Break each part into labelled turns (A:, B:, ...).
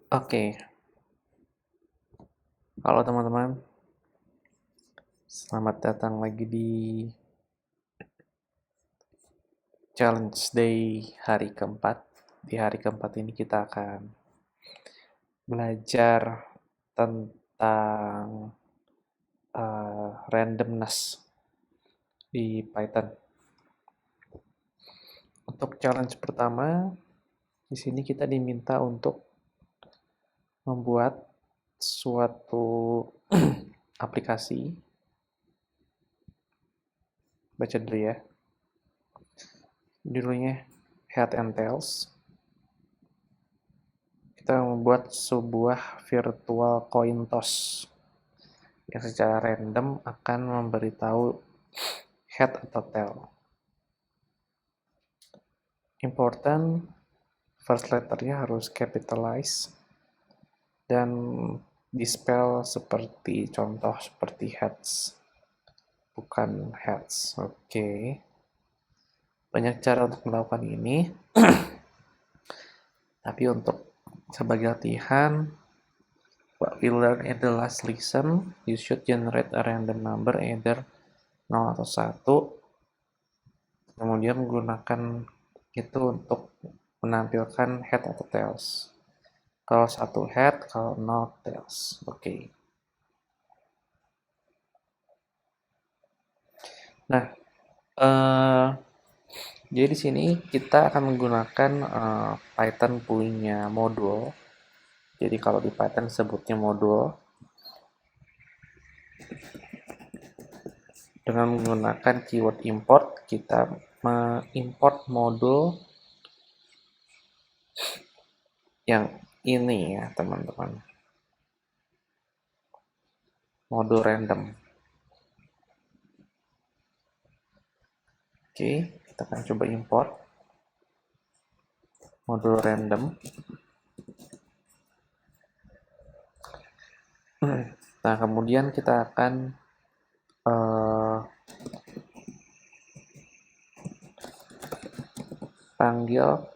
A: Oke, halo teman-teman. Selamat datang lagi di Challenge Day hari keempat. Di hari keempat ini kita akan belajar tentang randomness di Python. Untuk challenge pertama, di sini kita diminta untuk membuat suatu aplikasi. Baca dulu ya. Judulnya Head and Tails. Kita membuat sebuah virtual coin toss yang secara random akan memberitahu head atau tail. Important, first letternya harus capitalize dan dispel seperti contoh seperti heads, bukan heads. Oke. Banyak cara untuk melakukan ini. Tapi untuk sebagai latihan, what we learn in the last lesson, you should generate a random number either 0 atau 1. Kemudian menggunakan itu untuk menampilkan head atau tails. Kalau 1 head, kalau 0 tails. Oke. Nah, jadi di sini kita akan menggunakan Python punya modul. Jadi kalau di Python sebutnya modul. Dengan menggunakan keyword import, kita mengimport modul yang ini ya, teman-teman. Modul random. Oke, kita akan coba import modul random. Nah, kemudian kita akan panggil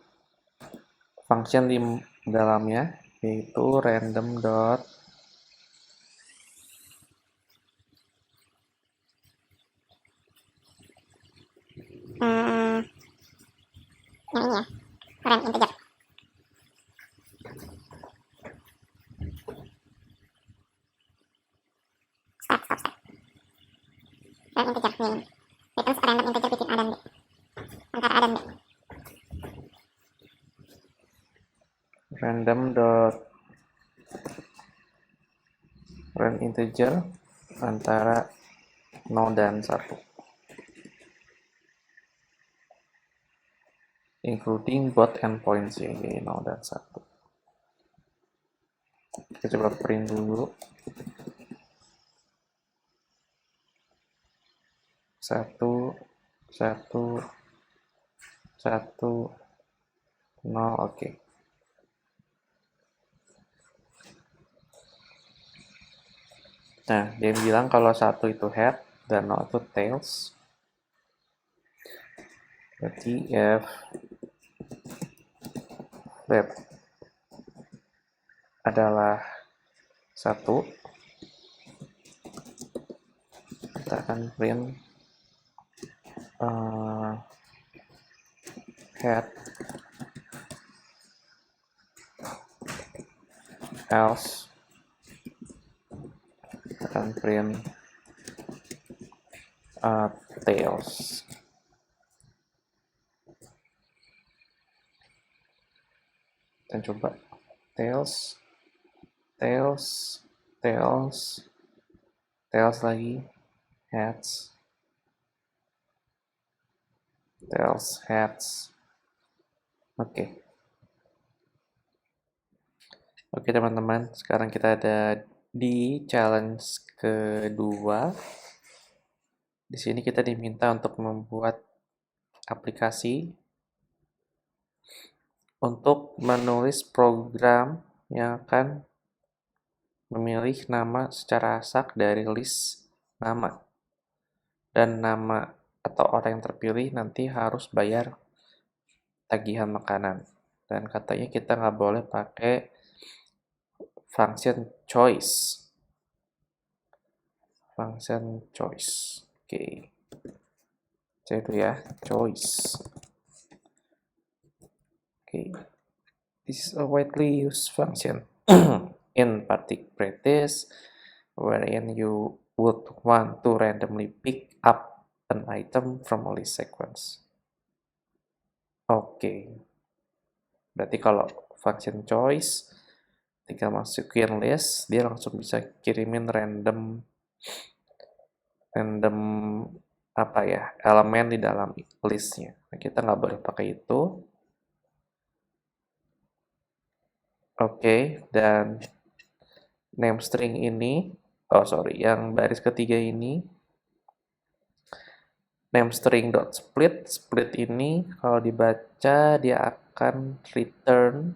A: function di dalamnya, yaitu random dot
B: yang ini ya, rand integer. Start. Rand integer ini. Returns a random integer between A dan B. Antara A dan B.
A: random dot rand integer antara 0 dan 1. Including both endpoints, ini 0 dan 1. Kita coba print dulu. 1, 1, 1, 0, oke. Nah, dia bilang kalau 1 itu head dan 0 itu tails. Berarti if red adalah 1, kita akan print head, else kita akan print tails. Kita coba tails, tails lagi, heads, tails, heads. Oke. Oke teman-teman, sekarang kita ada di challenge kedua. Di sini kita diminta untuk membuat aplikasi untuk menulis program yang akan memilih nama secara sak dari list nama. Dan nama atau orang yang terpilih nanti harus bayar tagihan makanan. Dan katanya kita nggak boleh pakai function choice. Function choice. Oke. Saya itu ya, choice. Oke. This is a widely used function in particular practice wherein you would want to randomly pick up an item from a list sequence. Oke. Berarti kalau function choice tinggal masukin list, dia langsung bisa kirimin random apa ya, elemen di dalam listnya. Nah, kita nggak boleh pakai itu. Oke, dan name string ini, yang baris ketiga ini, name string dot split. Split ini kalau dibaca dia akan return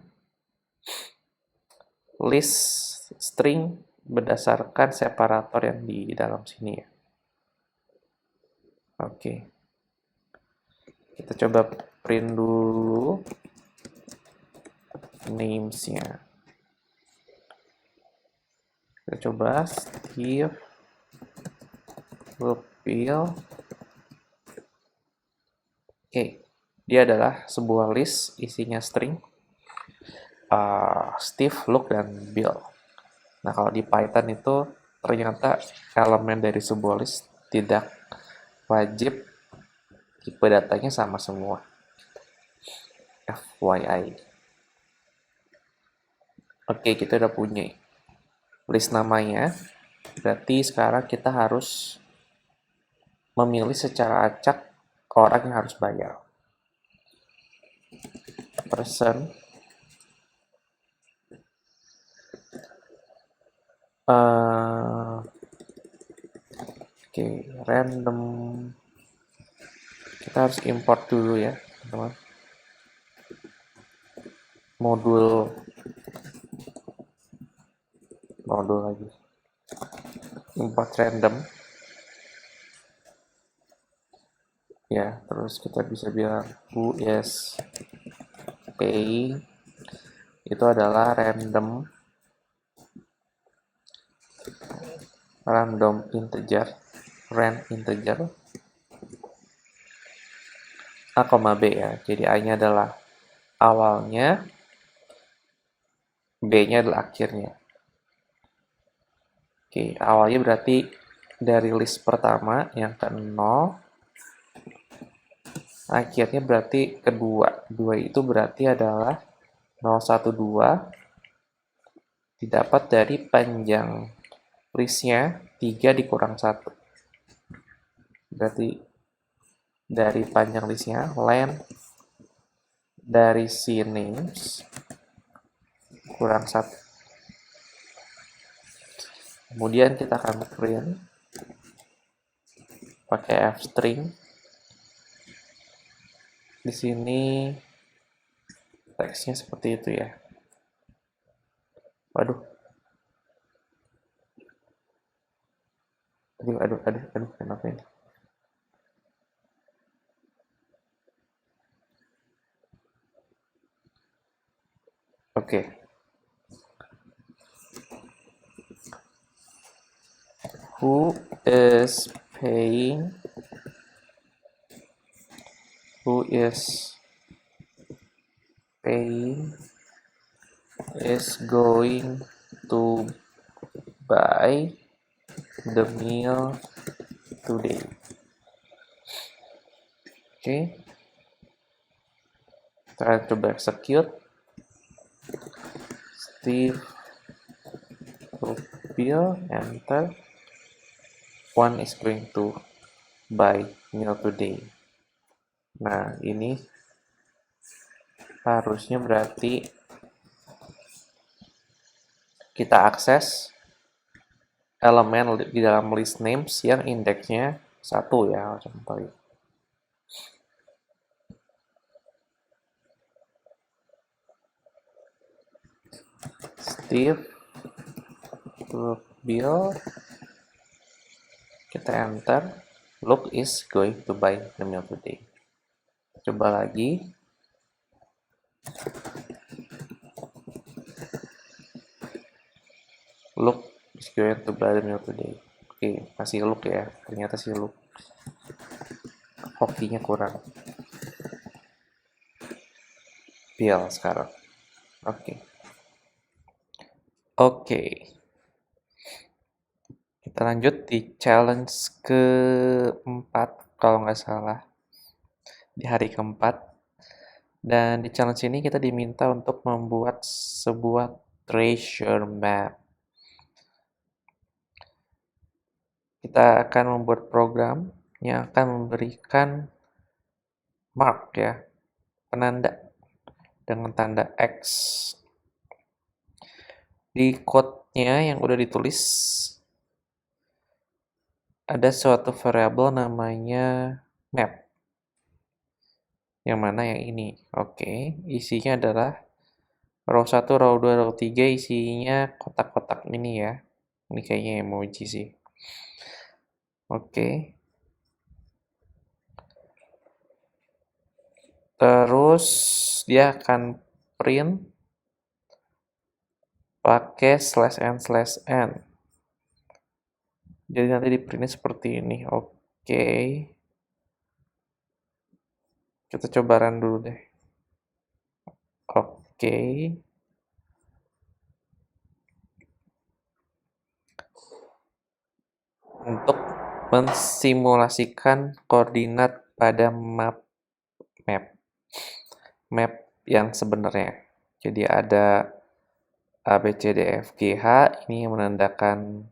A: list string berdasarkan separator yang di dalam sini ya. Oke. Kita coba print dulu names-nya. Kita coba Steve Lupil. Oke, dia adalah sebuah list isinya string Steve, Luke, dan Bill. Nah, kalau di Python itu ternyata elemen dari sebuah list tidak wajib tipe datanya sama semua. FYI. Oke, kita udah punya list namanya. Berarti sekarang kita harus memilih secara acak orang yang harus bayar. Person random. Kita harus import dulu ya, teman-teman. Modul lagi. Import random. Ya, terus kita bisa bilang who is paying itu adalah random integer, rand integer A, B ya. Jadi A-nya adalah awalnya, B-nya adalah akhirnya. Oke, awalnya berarti dari list pertama yang ke 0, akhirnya berarti kedua. 2 itu berarti adalah 012 didapat dari panjang listnya 3 dikurang 1. Berarti dari panjang listnya len dari si names kurang 1. Kemudian kita akan print pakai f-string. Di sini teksnya seperti itu ya. Waduh. Aduh, kenapa ini? Oke. Who is paying? Who is paying is going to buy the meal today. Oke. Kita coba execute. Steve Bill, enter. 1 is going to buy meal today. Nah, ini harusnya berarti kita akses elemen di dalam list names yang indeksnya 1 ya, contohnya. Steve Bill, kita enter. Luke is going to buy the meal today. Coba lagi. look is going to bother me today. Oke, masih look ya. Ternyata sih look. Hokinya kurang. Feel sekarang. Oke. Oke. Kita lanjut di challenge keempat kalau nggak salah. Di hari keempat. Dan di challenge ini kita diminta untuk membuat sebuah treasure map. Kita akan membuat program yang akan memberikan mark ya, penanda dengan tanda X. Di code-nya yang udah ditulis ada suatu variabel namanya map. Yang mana yang ini? Oke, isinya adalah row 1, row 2, row 3 isinya kotak-kotak ini ya. Ini kayaknya emoji sih. Oke. Terus dia akan print pakai /n/n. Jadi nanti di printnya seperti ini. Oke. Kita coba run dulu deh. Oke. Untuk mensimulasikan koordinat pada map yang sebenarnya. Jadi ada A, B, C, D, F, G, H, ini yang menandakan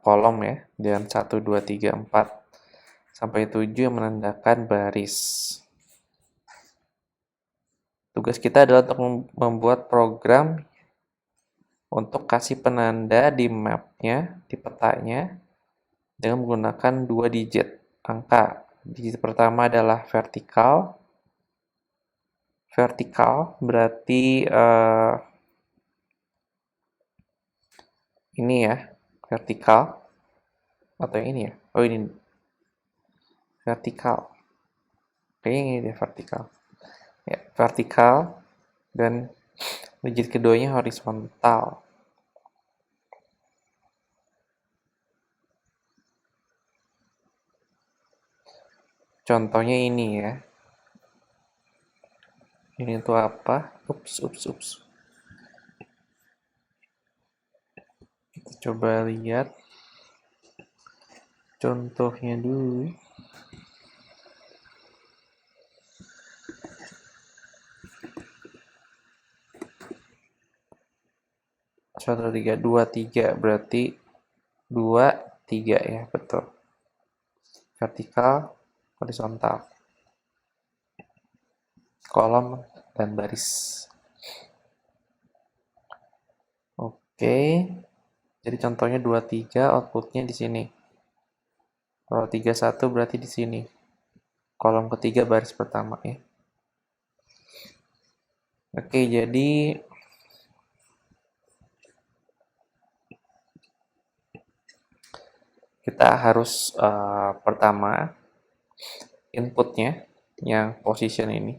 A: kolom ya, dan 1, 2, 3, 4, sampai 7 yang menandakan baris. Tugas kita adalah untuk membuat program untuk kasih penanda di mapnya, di petanya, dengan menggunakan 2 digit angka. Digit pertama adalah vertikal. Vertikal berarti ini ya, vertikal. Atau yang ini ya? Oh ini, vertikal. Kayaknya ini deh, vertikal. Ya, vertikal. Dan digit keduanya horizontal. Contohnya ini ya. Ini tuh apa? Ups. Kita coba lihat contohnya dulu. Satu, tiga, dua, tiga. Berarti 2, 3 ya, betul. Vertikal, horizontal. Kolom dan baris. Oke. Jadi contohnya 2, 3, outputnya di sini. Kalau 3, 1 berarti di sini. Kolom ketiga baris pertama ya. Oke, jadi kita harus pertama inputnya yang position ini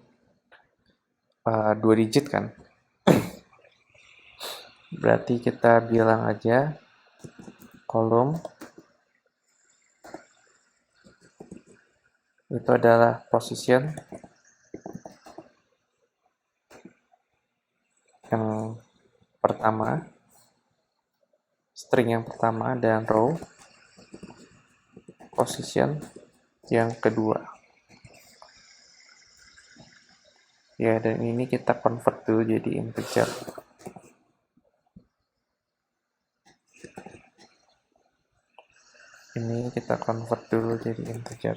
A: 2 digit kan. Berarti kita bilang aja kolom itu adalah position yang pertama, string yang pertama, dan row position yang kedua. Ya, dan ini kita convert dulu jadi integer. Ini kita convert dulu jadi integer.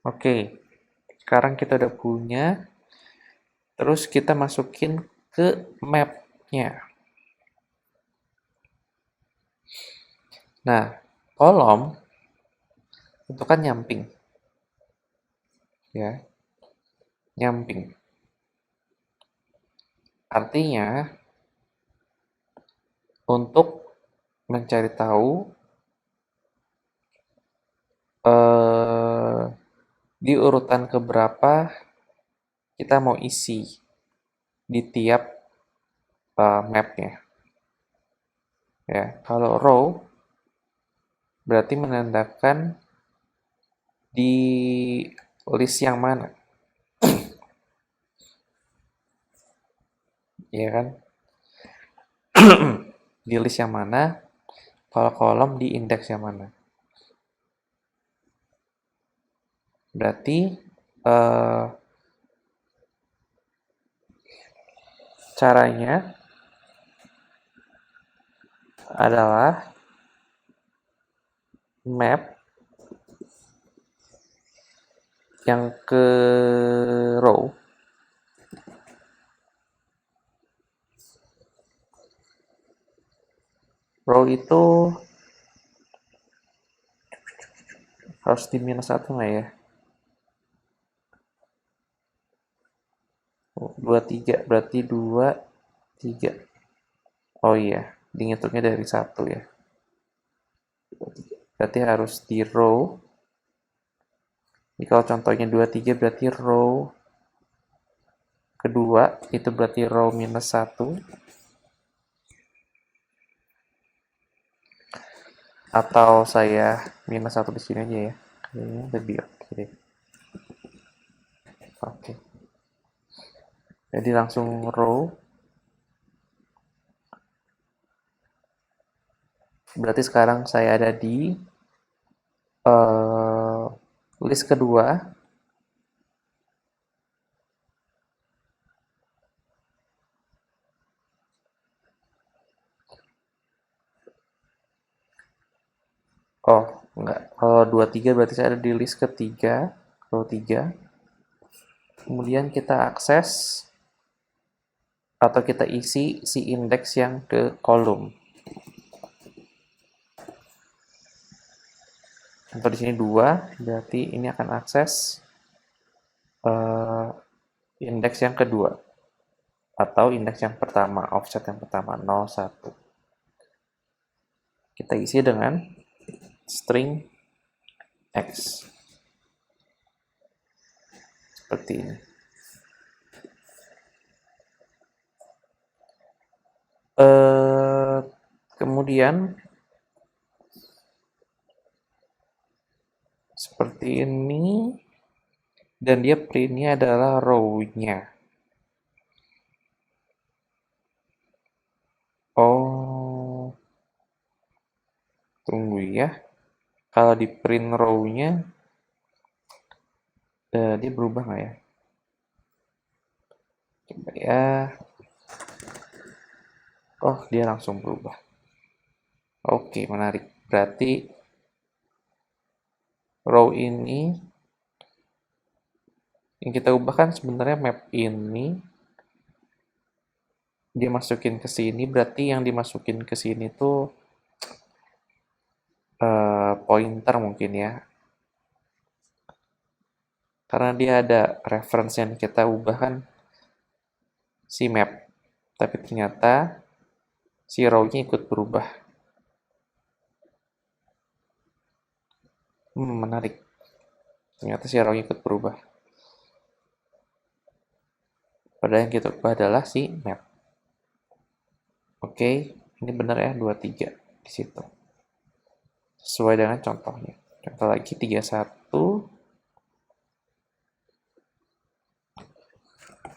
A: Oke, sekarang kita udah punya. Terus kita masukin ke map-nya. Nah, kolom itu kan nyamping. Ya, nyamping. Artinya, untuk mencari tahu di urutan keberapa kita mau isi. di tiap mapnya. Ya, kalau row berarti menandakan di list yang mana, ya kan? Di list yang mana, kalau kolom di indeks yang mana. Berarti caranya adalah map yang ke row itu harus di -1 nggak ya? 23 berarti 2, 3. Oh iya, dihitungnya dari 1 ya. Berarti harus di row. Jadi kalau contohnya 23 berarti row kedua, itu berarti row -1. Atau saya -1 di sini aja ya. Kayaknya lebih oke deh. Oke. Jadi langsung row. Berarti sekarang saya ada di list kedua. Oh, enggak. Kalau 23 berarti saya ada di list ketiga, row 3. Kemudian kita akses atau kita isi si indeks yang ke kolom. Contoh di sini 2, berarti ini akan akses indeks yang kedua atau indeks yang pertama, offset yang pertama 01. Kita isi dengan string x seperti ini. Kemudian seperti ini, dan dia printnya adalah row-nya. Oh, tunggu ya. Kalau di print row-nya, dia berubah nggak ya? Coba ya. Oh, dia langsung berubah. Oke, menarik. Berarti row ini yang kita ubah kan sebenarnya map ini dia masukin ke sini, berarti yang dimasukin ke sini tuh pointer mungkin ya. Karena dia ada reference yang kita ubah kan si map. Tapi ternyata si row-nya ikut berubah. Menarik. Ternyata si row-nya ikut berubah. Padahal yang kita ubah adalah si map. Oke, ini benar ya 23 di situ. Sesuai dengan contohnya. Contoh lagi 31.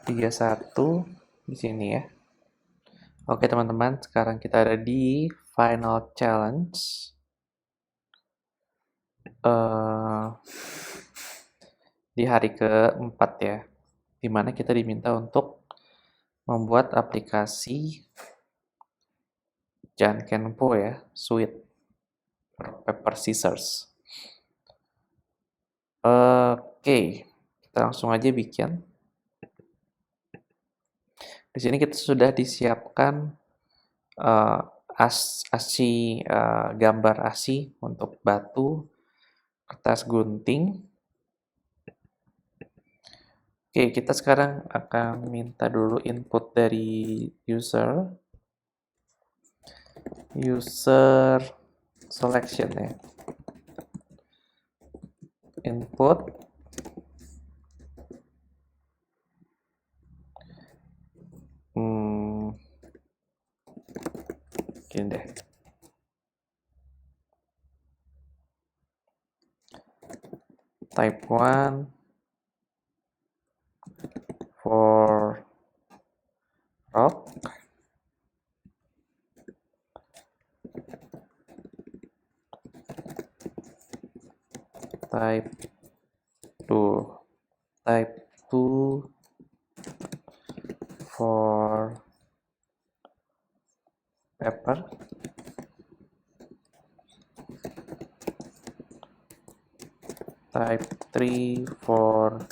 A: 31 di sini ya. Oke teman-teman, sekarang kita ada di final challenge. Di hari keempat ya, dimana kita diminta untuk membuat aplikasi Jankenpo ya, suite paper scissors. Oke, kita langsung aja bikin. Di sini kita sudah disiapkan gambar ASI untuk batu, kertas gunting. Oke, kita sekarang akan minta dulu input dari user selection ya. Input Gini deh. Type 1 for rock. Type 2 for paper. Type 3 for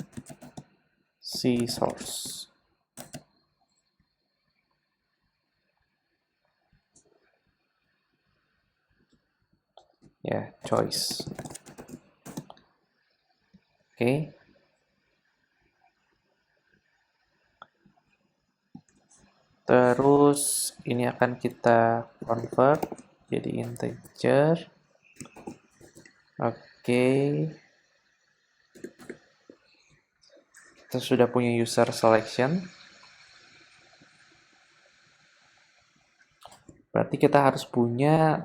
A: scissors. Ya, choice. Oke. Terus ini akan kita convert jadi integer. Oke. Kita sudah punya user selection. Berarti kita harus punya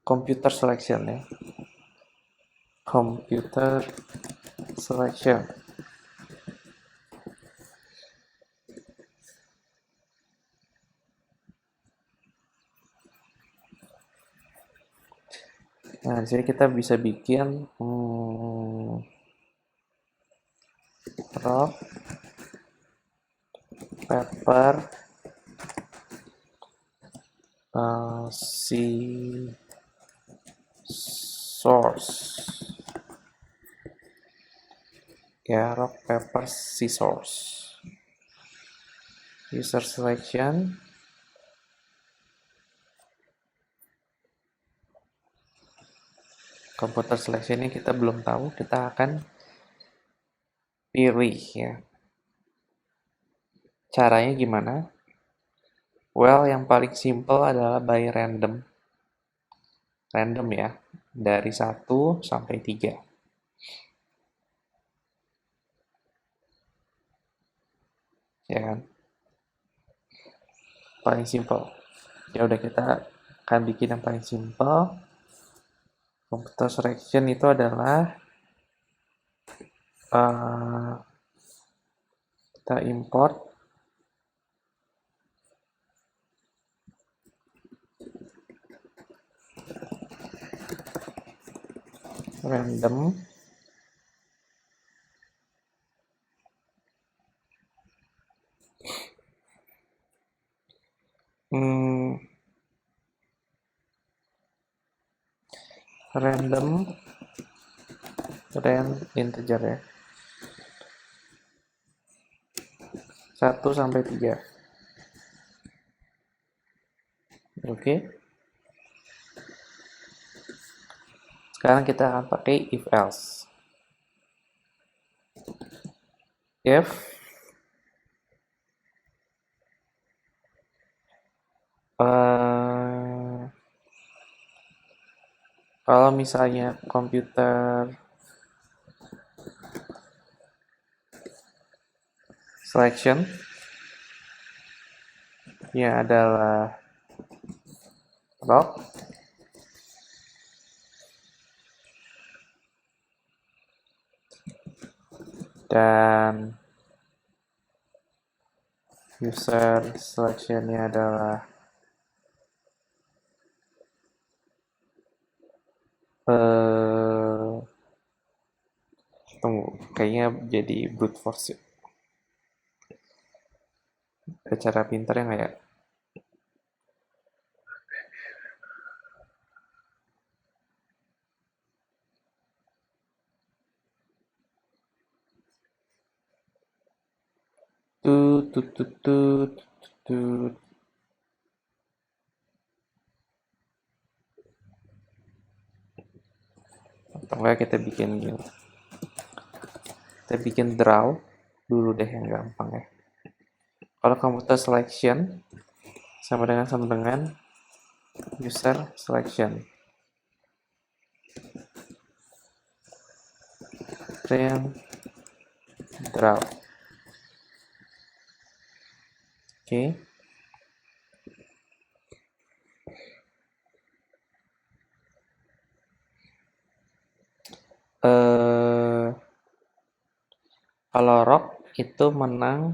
A: computer selection ya. Computer selection. Nah, di sini kita bisa bikin rock, paper, scissors. Ya, rock, paper, scissors. User selection. Computer selection ini kita belum tahu, kita akan pilih ya. Caranya gimana? Well, yang paling simple adalah by random. Random ya, dari 1 sampai 3. Ya kan? Paling simple. Ya udah, kita akan bikin yang paling simple. Computer selection itu adalah kita import random random integer ya, 1 sampai 3. Oke. Sekarang kita akan pakai if else. If kalau misalnya computer selection ya adalah rock, dan user selection-nya adalah tunggu, kayaknya jadi brute force ya. Ada cara pintar ya nggak ya? Atau enggak kita bikin gini. Kita bikin draw dulu deh yang gampang ya. Kalau computer selection sama dengan user selection. Then draw. Oke. Kalau rock itu menang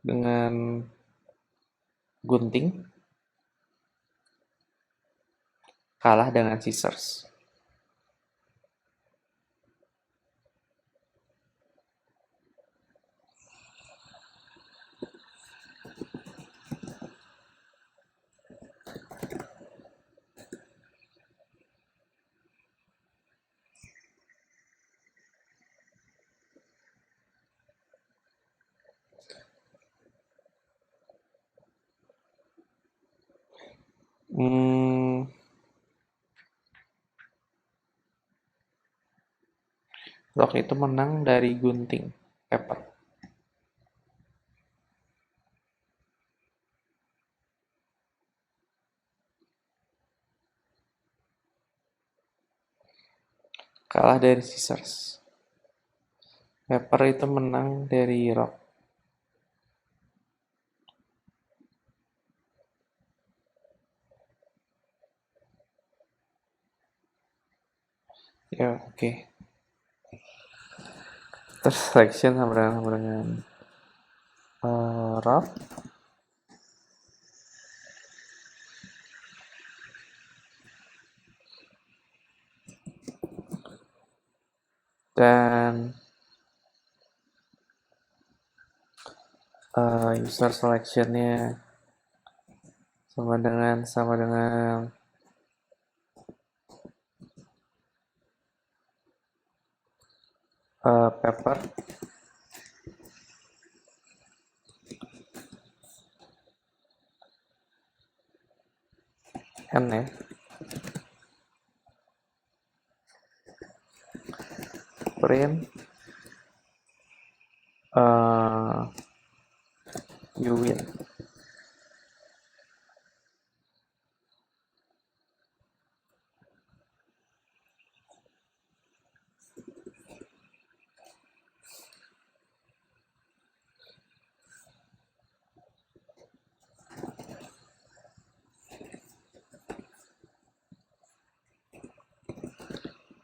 A: dengan gunting, kalah dengan scissors. Rock itu menang dari gunting, paper. Kalah dari scissors. Paper itu menang dari rock. Ya, oke. Terus selection sama dengan rock. Dan user selectionnya sama dengan paper. N ya. Print you win.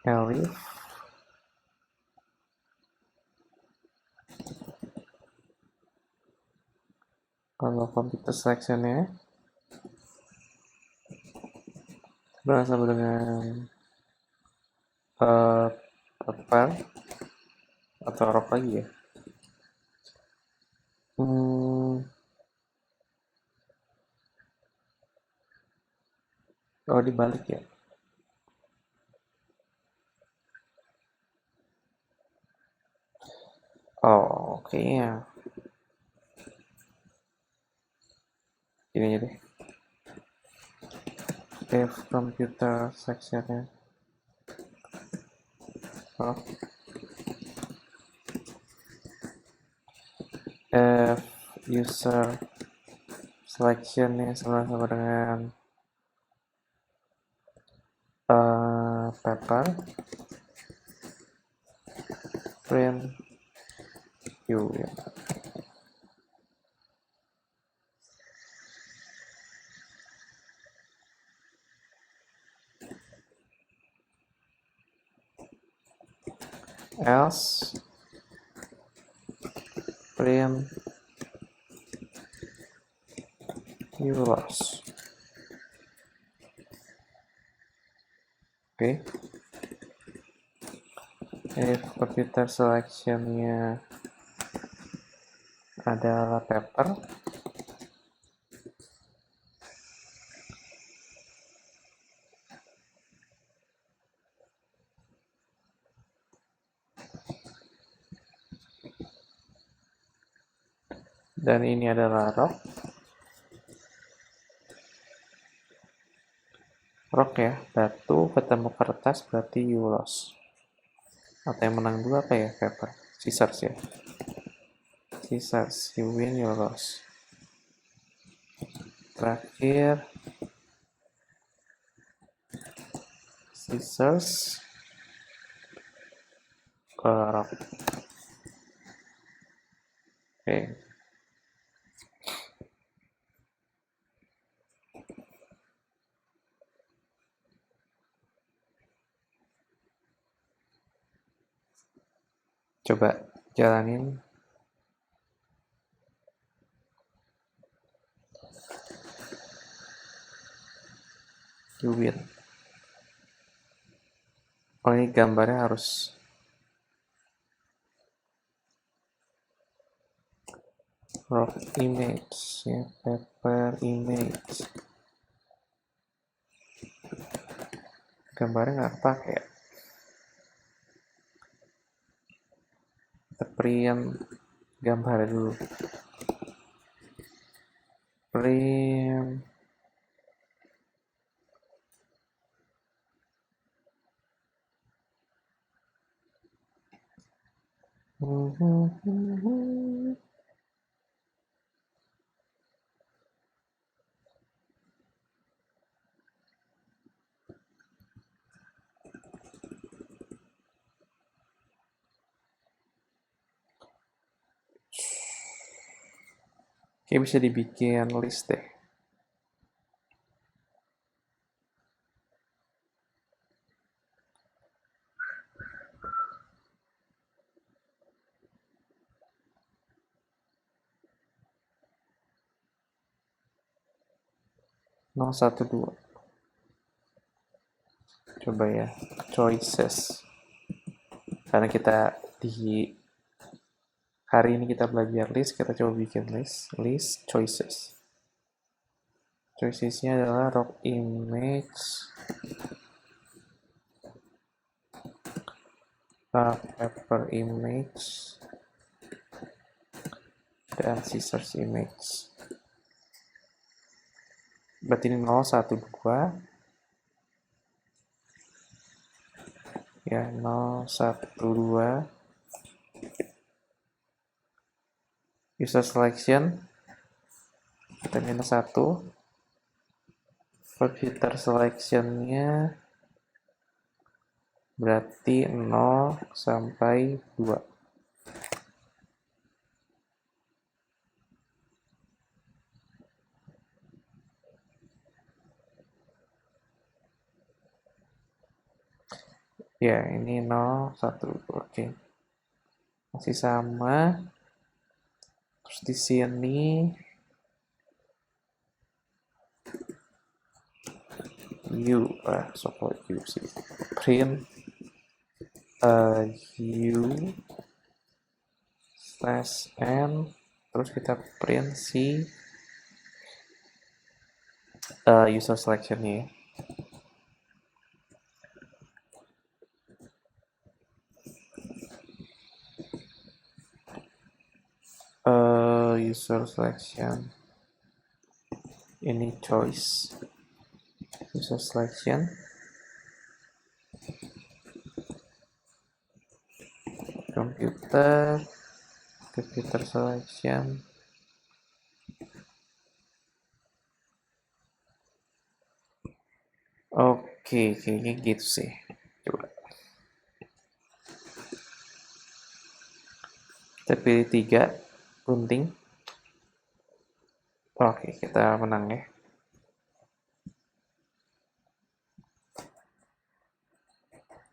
A: Elif. Kalau computer selectionnya sama dengan paper atau rock lagi ya. Oh, dibalik ya. Oh, oke ya. Ini aja deh. If computer sectionnya rock. If user selectionnya sama dengan paper, print you ya. Else print you lost. Oke. If computer selectionnya adalah paper, dan ini adalah rock. Rock ya, batu ketemu kertas berarti you lost. Atau yang menang dua apa ya? Paper, scissors ya. Scissors, you win, you lost. Terakhir scissors rock. Oke. Coba jalanin. You win. Oh, ini gambarnya harus rock image ya, paper image. Gambarnya nggak pakai ya. Kita print gambar dulu. Print Oke, bisa dibikin list deh. Nol satu dua. Coba ya, choices. Karena kita di hari ini kita belajar list, kita coba bikin list choices. Choicesnya adalah rock image, paper image, dan scissors image. Berarti ini 0, 1, 2. Ya, 0, 1, 2. User selection. Kita minus 1. Filter selection-nya berarti 0 sampai 2. Ya, ini 0, 1, oke. Masih sama. Terus di sini U, U sih. Print U /n, terus kita print si user selection ya. User selection ini choice user selection computer selection oke, kayaknya gitu sih. Coba kita pilih 3 gunting. Oke, kita menang ya.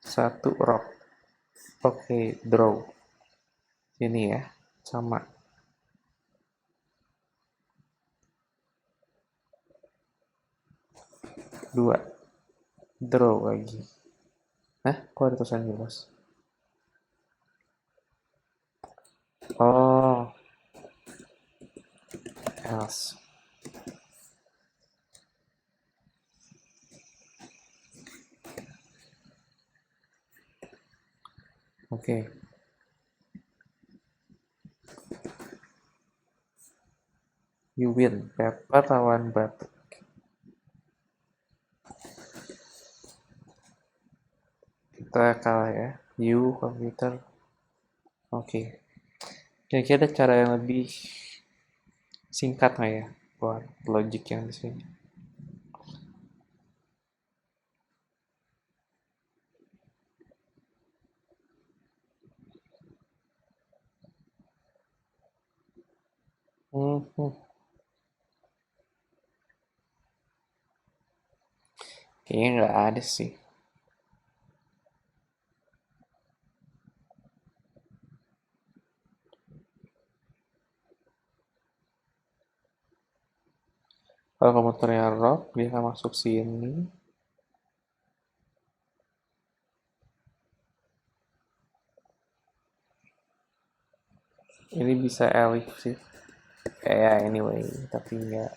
A: Satu rock. Oke, draw. Sini ya, sama. Dua. Draw lagi. Hah? Kok ada tulisan jelas? Oh. Else. Oke. You win. Paper lawan batu. Kita kalah ya. You, komputer. Oke. Kira-kira ada cara yang lebih singkat nggak ya buat logic yang di sini? Kayaknya nggak ada sih. Kalau komputernya rock, dia akan masuk sini. Ini bisa ellipsis. Ya, anyway, tapi nggak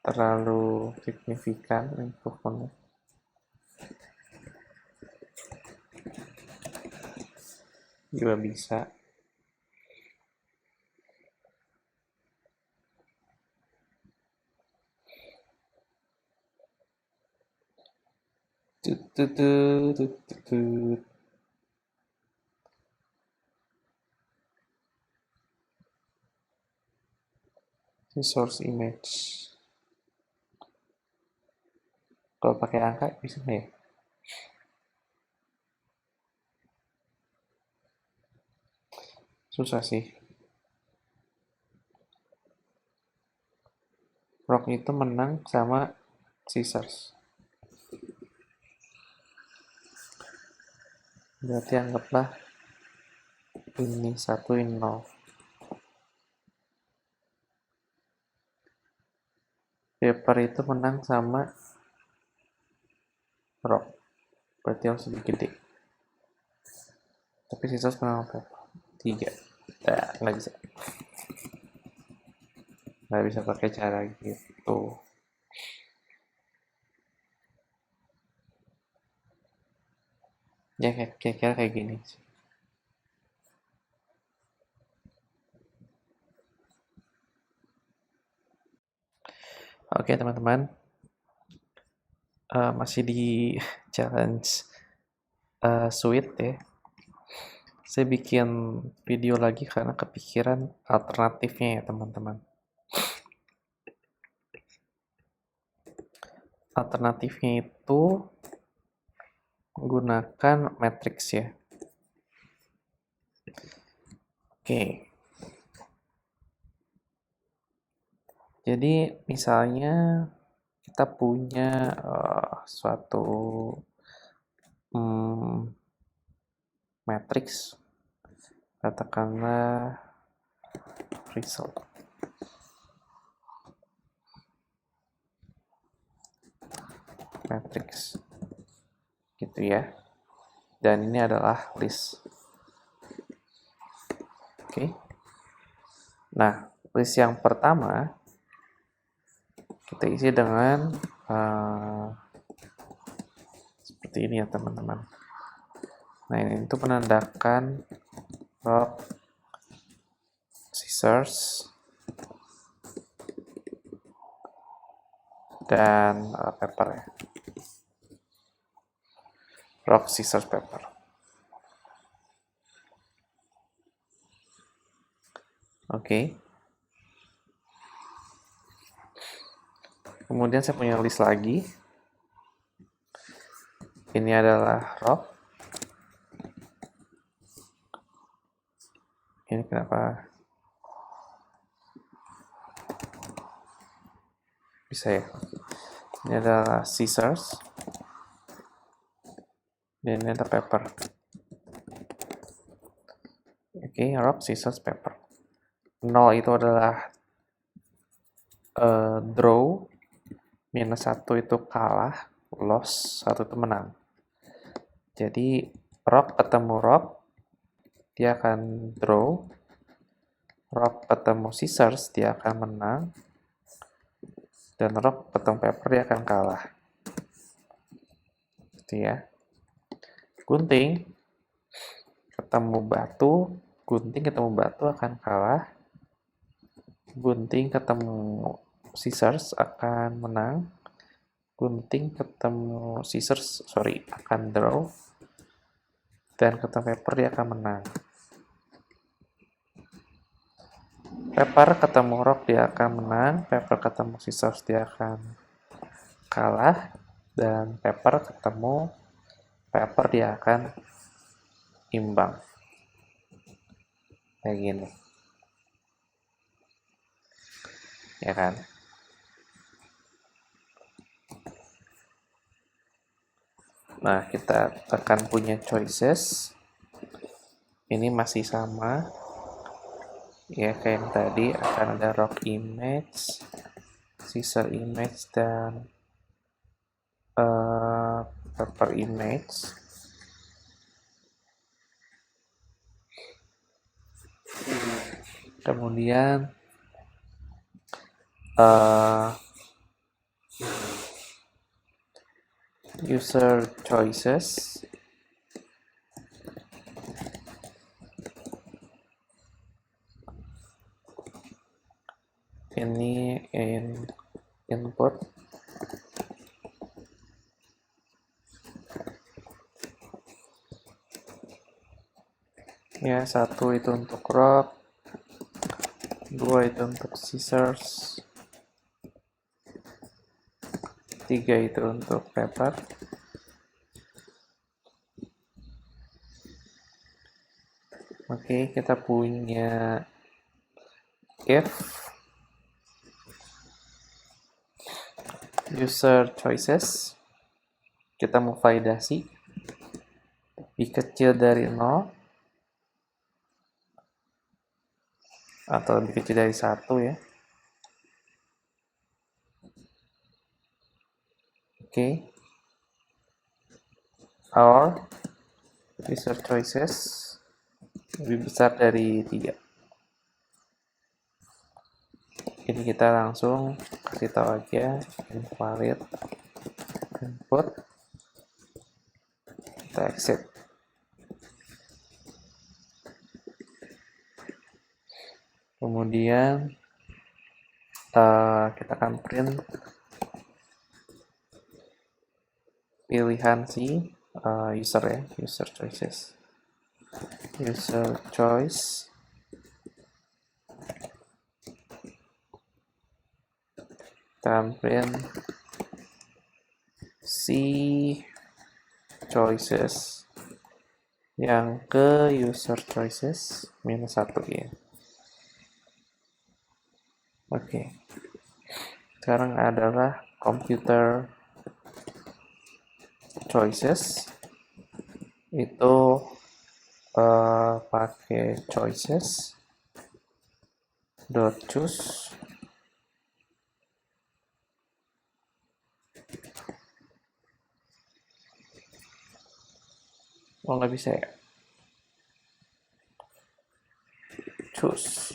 A: terlalu signifikan improvementnya. Juga bisa. Source image. Kalau pakai angka bisa nggak ya? Susah sih. Rock itu menang sama Scissors. Berarti anggaplah ini 1, ini 0. Paper itu menang sama rock. Berarti harus lebih gede. Tapi Scissors menang sama paper. 3. Nah, nggak bisa. Nggak bisa pakai cara gitu. Ya kira-kira kayak gini sih. Oke teman-teman, masih di challenge sweet ya. Saya bikin video lagi karena kepikiran alternatifnya ya teman-teman. Alternatifnya itu menggunakan matrix ya. Oke. Jadi misalnya kita punya suatu matrix, katakanlah result. Matrix gitu ya, dan ini adalah list. Oke. Nah, list yang pertama kita isi dengan seperti ini ya teman-teman. Nah, ini itu menandakan rock, scissors, dan paper ya. Rock, scissors, paper. Oke. Kemudian saya punya list lagi. Ini adalah rock. Ini kenapa bisa ya? Ini adalah scissors. Dan ini ada paper. Oke, rock, scissors, paper. 0 itu adalah draw, minus 1 itu kalah, loss, 1 itu menang. Jadi rock ketemu rock, dia akan draw. Rock ketemu scissors, dia akan menang. Dan rock ketemu paper, dia akan kalah. Gitu ya. Gunting ketemu batu, gunting ketemu batu akan kalah. Gunting ketemu scissors akan menang. Gunting ketemu scissors, akan draw. Dan ketemu paper, dia akan menang. Paper ketemu rock, dia akan menang. Paper ketemu scissors, dia akan kalah. Dan paper ketemu paper, dia akan imbang. Kayak gini. Ya kan? Nah, kita akan punya choices. Ini masih sama. Ya, kayak yang tadi akan ada rock image, scissor image, dan paper image. Kemudian user choices. Ini input. Ya, 1 itu untuk rock, 2 itu untuk scissors, 3 itu untuk paper. Oke, kita punya if user choices, kita mau validasi lebih kecil dari 0 atau lebih kecil dari 1 ya. Oke. Or user choices lebih besar dari 3. Ini kita langsung kasih tahu aja invalid input, kita exit. Kemudian kita akan print pilihan si user ya, user choices, user choice dan print si choices yang ke user choices minus 1 ya. Oke. Sekarang adalah computer choices, itu pakai choices dot choose nggak bisa ya, choose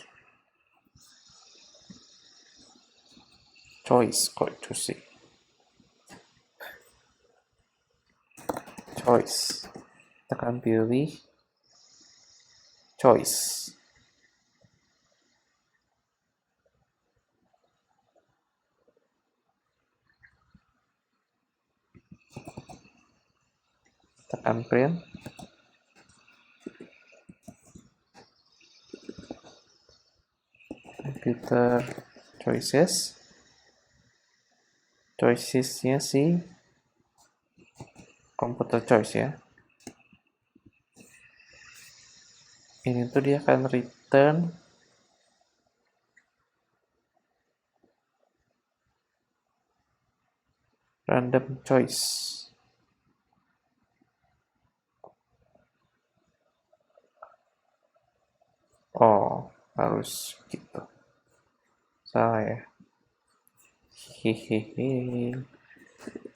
A: choice, kok choose sih, choice, tekan pilih choice. Tekan print. Computer choices, choicesnya sih computer choice ya. Ini tuh dia akan return random choice. Oh, harus gitu. Salah ya. Hehehe.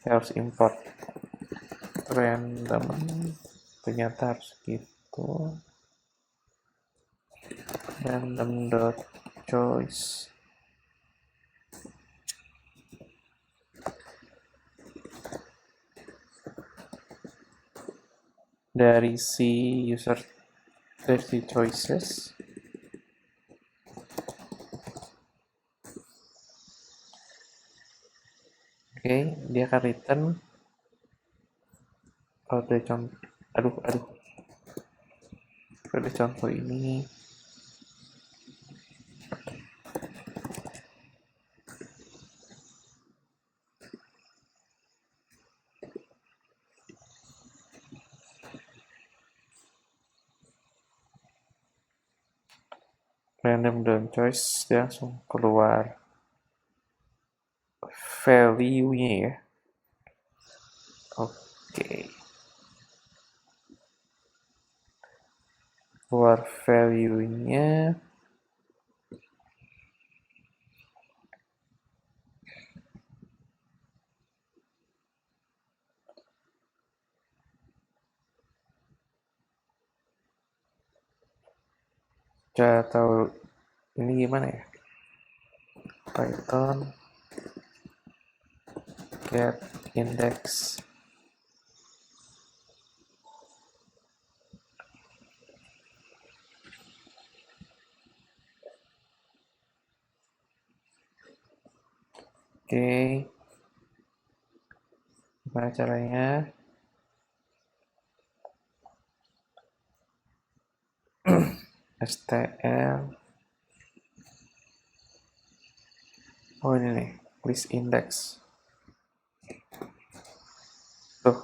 A: Saya harus import random. Ternyata harus gitu. Random dot choice. Dari si user dari choices. Oke, dia akan return pada contoh, pada contoh ini random dot choice, dia langsung keluar value-nya ya. Oke. Keluar value-nya Atau ini gimana ya? Python get index. Oke, gimana caranya? STL. Oh ini nih, list index. Tuh,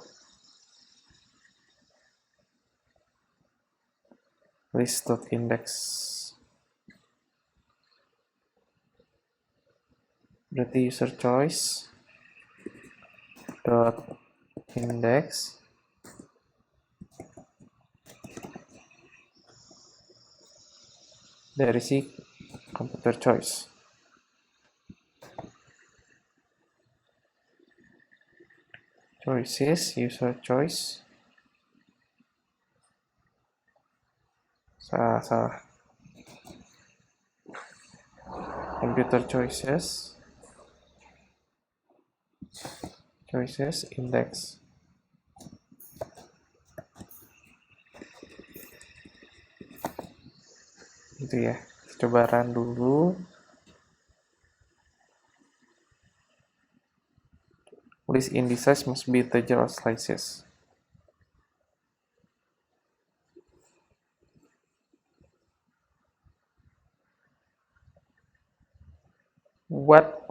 A: list.index. Berarti user choice dot index dari si computer choice. Choices, user choice. Salah. Computer choices. Choices index. Gitu ya. Coba run dulu. List indices must be integer or slices. What?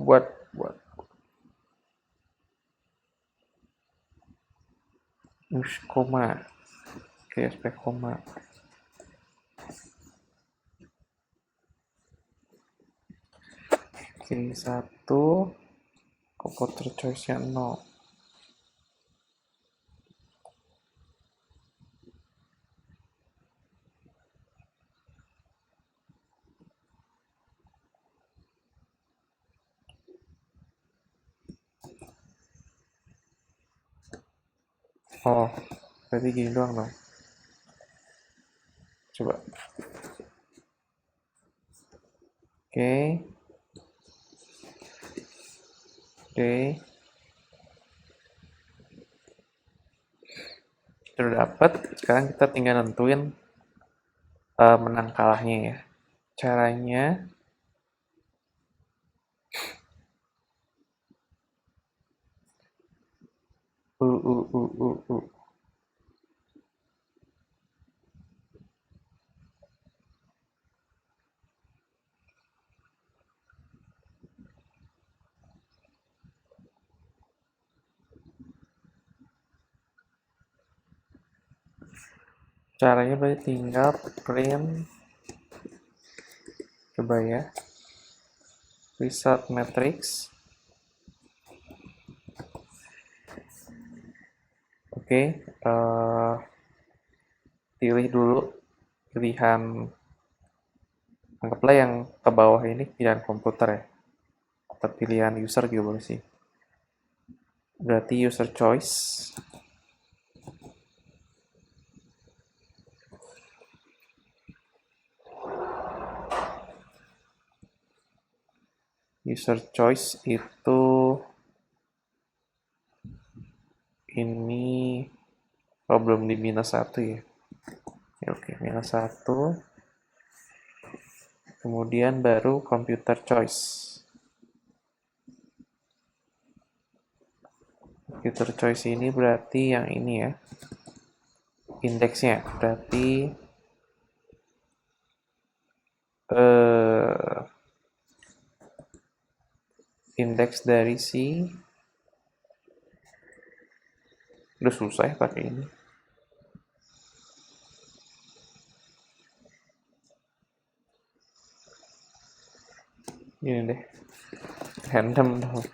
A: Use koma. Oke, spek koma. Oke, 1. Computer choice-nya 0. Oh, berarti gini doang dong. Coba. Oke. Sudah dapat. Sekarang kita tinggal nentuin menang kalahnya ya. Caranya caranya berarti tinggal print, coba ya, result matrix. Oke, pilih dulu pilihan, anggaplah yang ke bawah ini pilihan komputer ya, atau pilihan user juga boleh sih. Berarti user choice. User choice itu ini belum di -1 ya. Oke, -1. Kemudian baru computer choice. Computer choice ini berarti yang ini ya. Indeksnya berarti indeks dari si, udah susah ya pakai ini. Ini deh, random dong,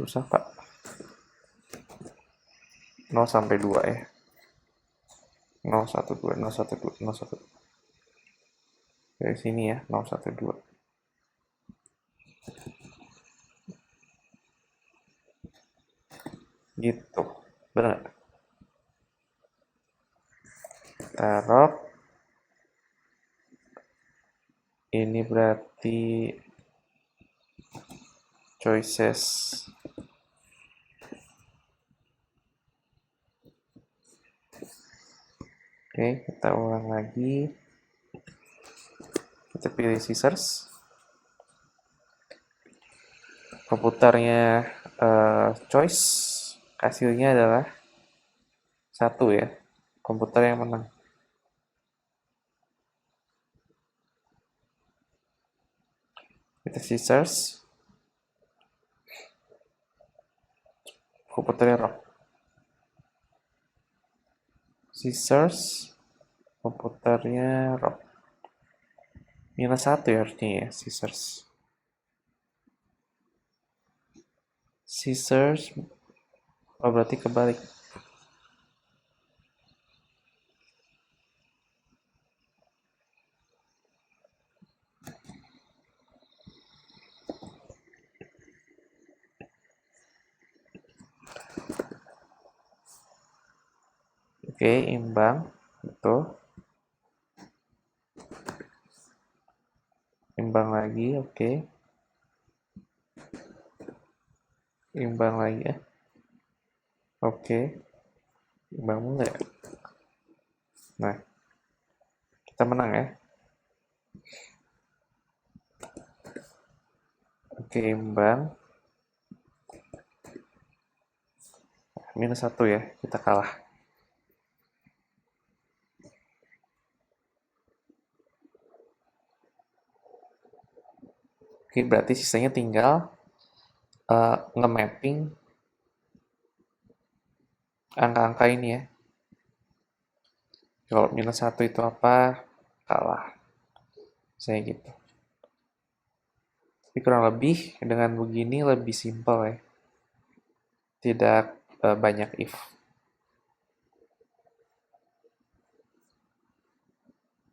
A: susah pak. 0 sampai 2 ya. 0, 1, 2, 0, 1, 2, 0, 1. Dari sini ya, 0, 1, 2. Gitu, benar. Taruh Ini berarti choices. Oke, kita ulang lagi. Kita pilih scissors. Komputernya choice. Hasilnya adalah 1 ya. Komputer yang menang. Kita scissors. Komputernya rock. Scissors. Komputernya rock. -1 ya harusnya ya, scissors. Scissors. Oh, berarti kebalik. Oke, imbang. Betul. Imbang lagi, oke. Imbang lagi ya. Oke. Imbang mulu ya. Nah, kita menang ya. Oke, imbang. -1 ya, kita kalah. Oke, berarti sisanya tinggal nge-mapping angka-angka ini ya. Kalau -1 itu apa, kalah. Saya gitu. Tapi kurang lebih dengan begini lebih simpel ya. Tidak banyak if.